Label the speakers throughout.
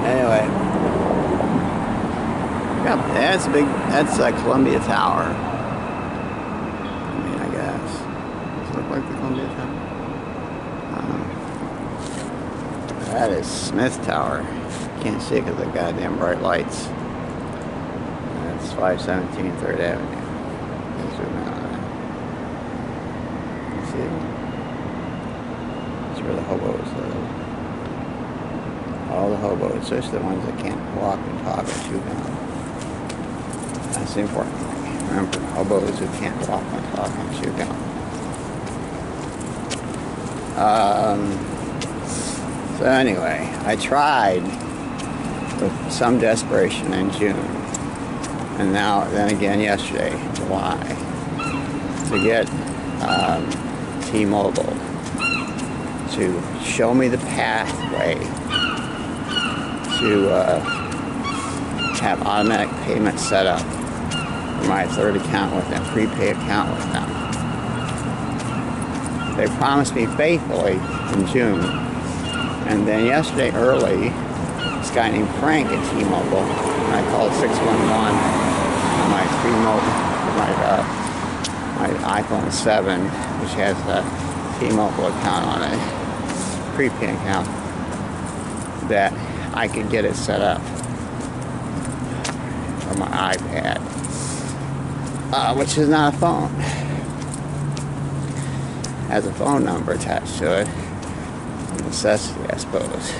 Speaker 1: Anyway, yeah, that's big. That's Columbia Tower. I mean, I guess. Does it look like the Columbia Tower? That is Smith Tower. Can't see it because of the goddamn bright lights. That's 517 3rd Avenue. Zoom in on that. You see it? That's where the hobos live. All the hobos, especially the ones that can't walk and talk and chew gum. That's the important thing. Remember, hobos who can't walk and talk and chew gum. So anyway, I tried with some desperation in June, and then again yesterday, July, to get T-Mobile to show me the pathway to have automatic payment set up for my third account with them, prepaid account with them. They promised me faithfully in June, and then yesterday early, this guy named Frank at T-Mobile, and I called 611 on my iPhone 7, which has a T-Mobile account on it, prepaid account, that I could get it set up for my iPad, which is not a phone. Has a phone number attached to it. A necessity, I suppose.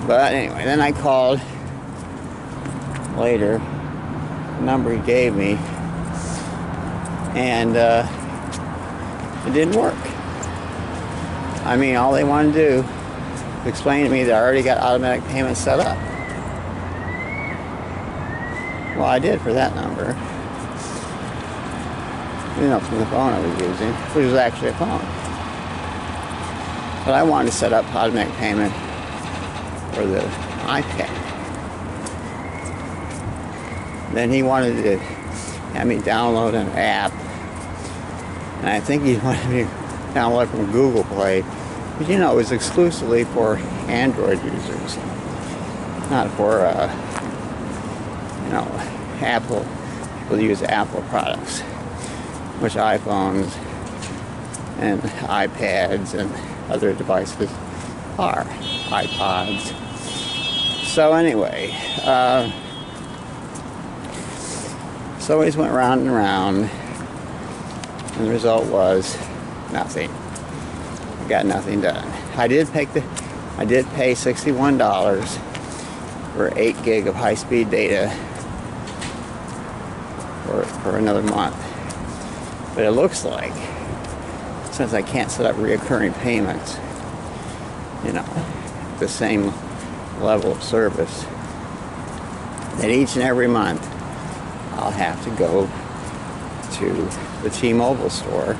Speaker 1: But anyway, then I called later, the number he gave me, and it didn't work. I mean, all they wanted to do was explain to me that I already got automatic payment set up. Well, I did for that number. You know, from the phone I was using, which was actually a phone. But I wanted to set up automatic payment for the iPad. Then he wanted to have me download an app, and I think he wanted me to download from Google Play, but you know, it was exclusively for Android users, not for you know, Apple. People use Apple products, which iPhones and iPads and other devices are, iPods. So anyway, so we just went round and round, and the result was nothing. I got nothing done. I did pay $61 for 8 gig of high-speed data for another month. But it looks like, since I can't set up reoccurring payments, you know, the same level of service, that each and every month I'll have to go to the T-Mobile store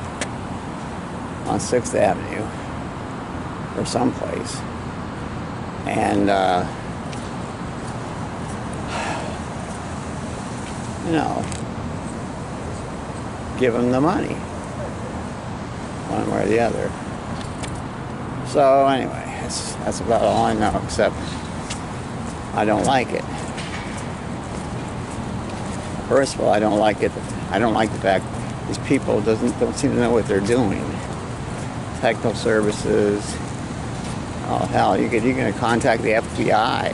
Speaker 1: on 6th Avenue or someplace, and you know, give them the money one way or the other. So anyway, that's about all I know, except I don't like it. First of all, I don't like it. I don't like the fact these people don't seem to know what they're doing. Technical services. Oh hell, you're gonna contact the FBI,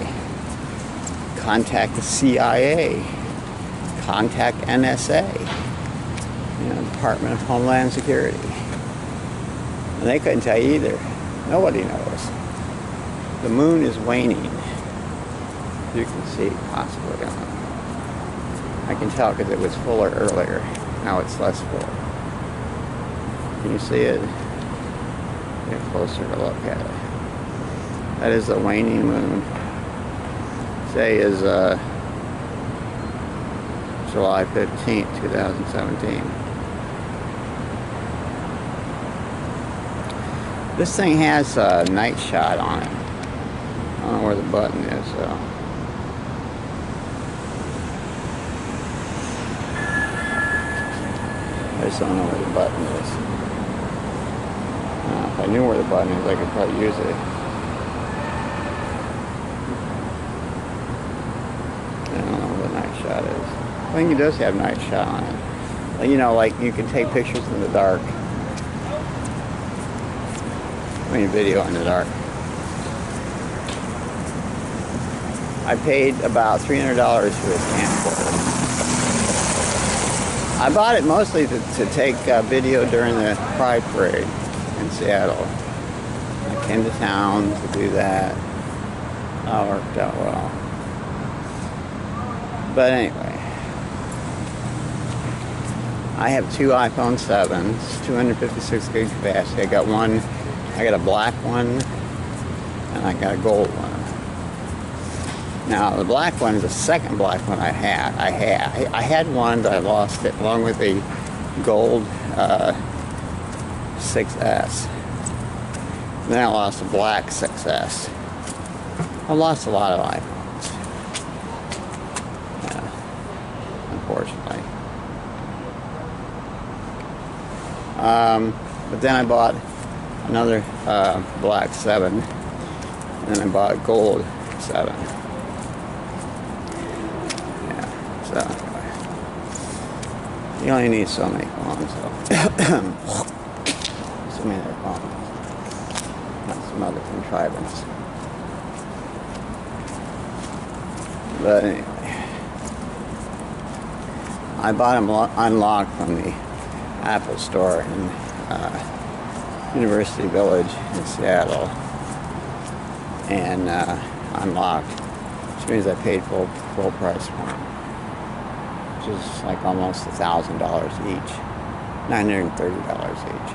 Speaker 1: contact the CIA, contact NSA, you know, Department of Homeland Security, and they couldn't tell you either. Nobody knows. The moon is waning. You can see possibly. I can tell because it was fuller earlier. Now it's less full. Can you see it? Get closer to look at it. That is the waning moon. Today is July 15th, 2017. This thing has a night shot on it. I don't know where the button is, so. I just don't know where the button is. If I knew where the button is, I could probably use it. think it does have night shot on it. You know, like you can take pictures in the dark. I mean, video in the dark. I paid about $300 for this camcorder. I bought it mostly to take video during the Pride Parade in Seattle. I came to town to do that. That worked out well. But anyway, I have two iPhone 7s, 256 gig capacity. I got a black one, and I got a gold one. Now the black one is the second black one I had one, but I lost it along with the gold 6S. Then I lost the black 6S. I lost a lot of iPhones. Yeah, unfortunately. But then I bought another black 7, and then I bought a gold 7. Yeah, so you only need so many phones, so many other phones, not some other contrivance. But anyway, I bought them unlocked from the Apple Store in University Village in Seattle, and unlocked, which means I paid full price for them, which is like almost $1,000 each, $930 each,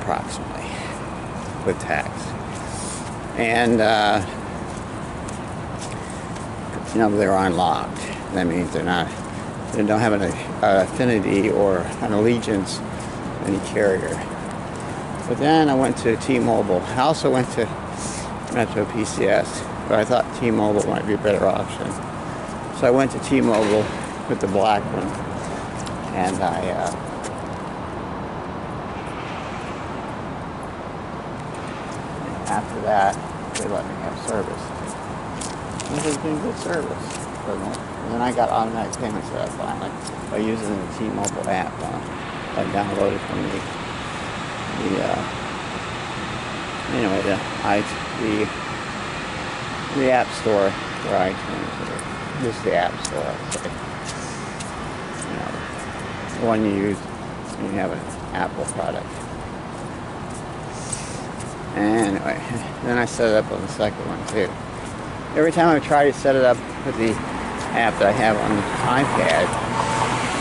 Speaker 1: approximately, with tax. And you know, they're unlocked. That means they don't have an affinity or an allegiance to any carrier. But then I went to T-Mobile. I also went to Metro PCS, but I thought T-Mobile might be a better option. So I went to T-Mobile with the black one, and after that, they let me have service. It was doing good service. And then I got automatic payments for that finally by using the T-Mobile app. I downloaded from the App Store for iTunes, or just the App Store, I'd say. You know, the one you use when you have an Apple product. Anyway, then I set it up on the second one too. Every time I try to set it up with the app that I have on the iPad,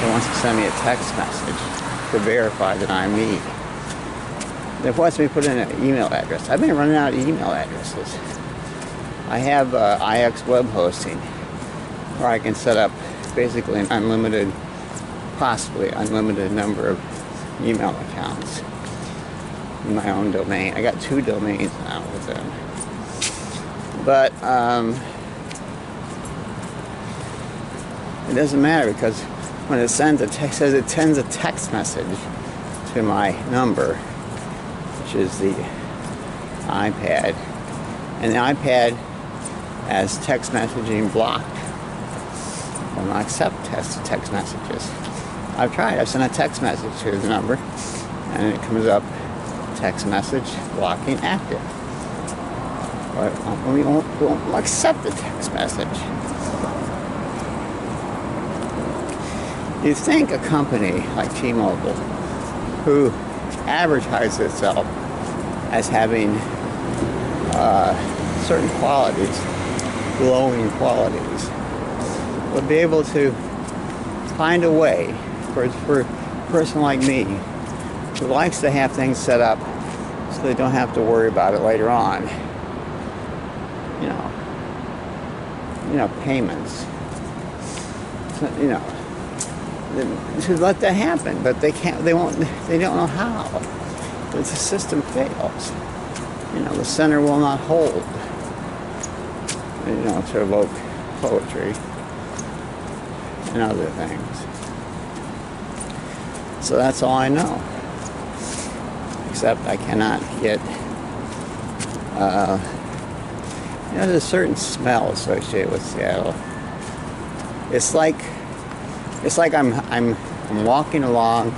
Speaker 1: it wants to send me a text message to verify that I'm me. It wants me to put in an email address. I've been running out of email addresses. I have IX web hosting, where I can set up basically an unlimited, possibly unlimited number of email accounts in my own domain. I got 2 domains now with them. But it doesn't matter, because when it sends it sends a text message to my number, which is the iPad, and the iPad has text messaging blocked. Will not accept text messages. I've tried. I've sent a text message to the number, and it comes up, text message blocking active. But we won't accept the text message. You think a company like T-Mobile, who advertises itself as having certain qualities, glowing qualities, would be able to find a way for a person like me, who likes to have things set up so they don't have to worry about it later on. You know, payments. So, you know, to let that happen, but they can't. They won't. They don't know how. The system fails. You know, the center will not hold. You know, to evoke poetry and other things. So that's all I know. Except I cannot get. You know, there's a certain smell associated with Seattle. It's like I'm walking along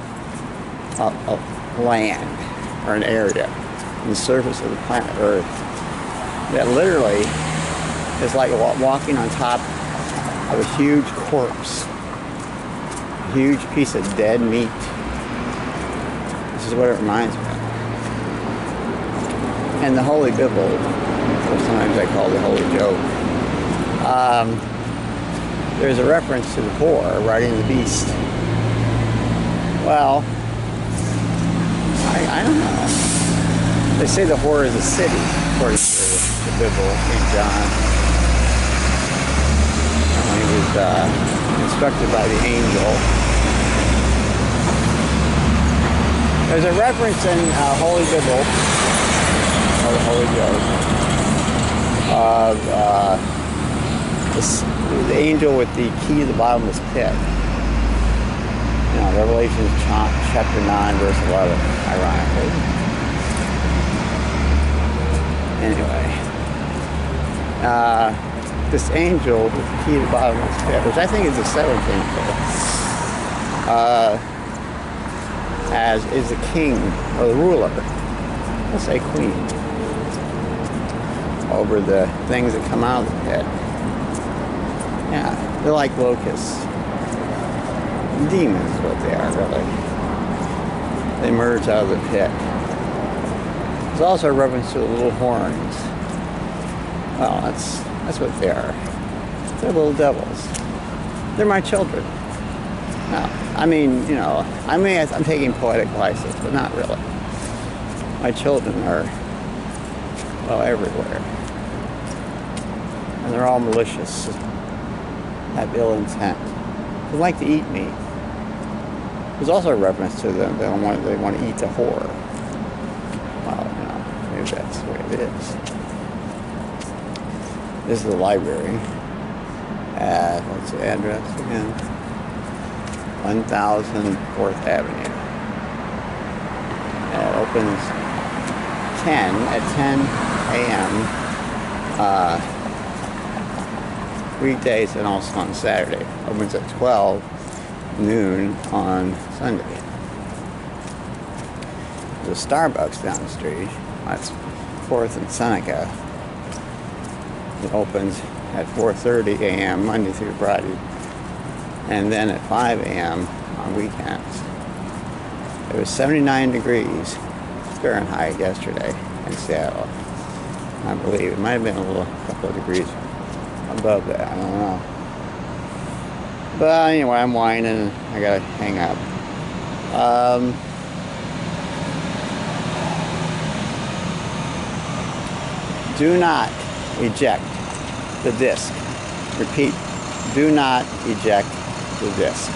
Speaker 1: a land or an area on the surface of the planet Earth that literally is like walking on top of a huge corpse, a huge piece of dead meat. This is what it reminds me of. And the Holy Bible, or sometimes I call it the Holy Joke, there's a reference to the whore riding the beast. Well, I don't know. They say the whore is a city, according to the Bible, St. John. When he was instructed by the angel. There's a reference in Holy Bible, or the Holy Joke, of the angel with the key to the bottomless pit. You know, Revelation chapter 9, verse 11, ironically. Anyway, this angel with the key to the bottomless pit, which I think is the seventh angel, as is the king or the ruler, let's say queen, over the things that come out of the pit. Yeah, they're like locusts. Demons is what they are, really. They emerge out of the pit. There's also a reference to the little horns. Well, that's what they are. They're little devils. They're my children. No, I mean, you know, I'm taking poetic license, but not really. My children are, well, everywhere. And they're all malicious, have ill intent. They like to eat me. There's also a reference to them. They want to eat the whore. Well, you know, maybe that's the way it is. This is the library. What's the address again? 1000 4th Avenue. It opens at 10 a.m. Weekdays and also on Saturday. Opens at 12 noon on Sunday. There's a Starbucks down the street. That's 4th and Seneca. It opens at 4:30 a.m. Monday through Friday, and then at 5 a.m. on weekends. It was 79 degrees Fahrenheit yesterday in Seattle. I believe it might have been a couple of degrees above that. I don't know. But anyway, I'm whining. I gotta hang up. Do not eject the disc. Repeat, do not eject the disc.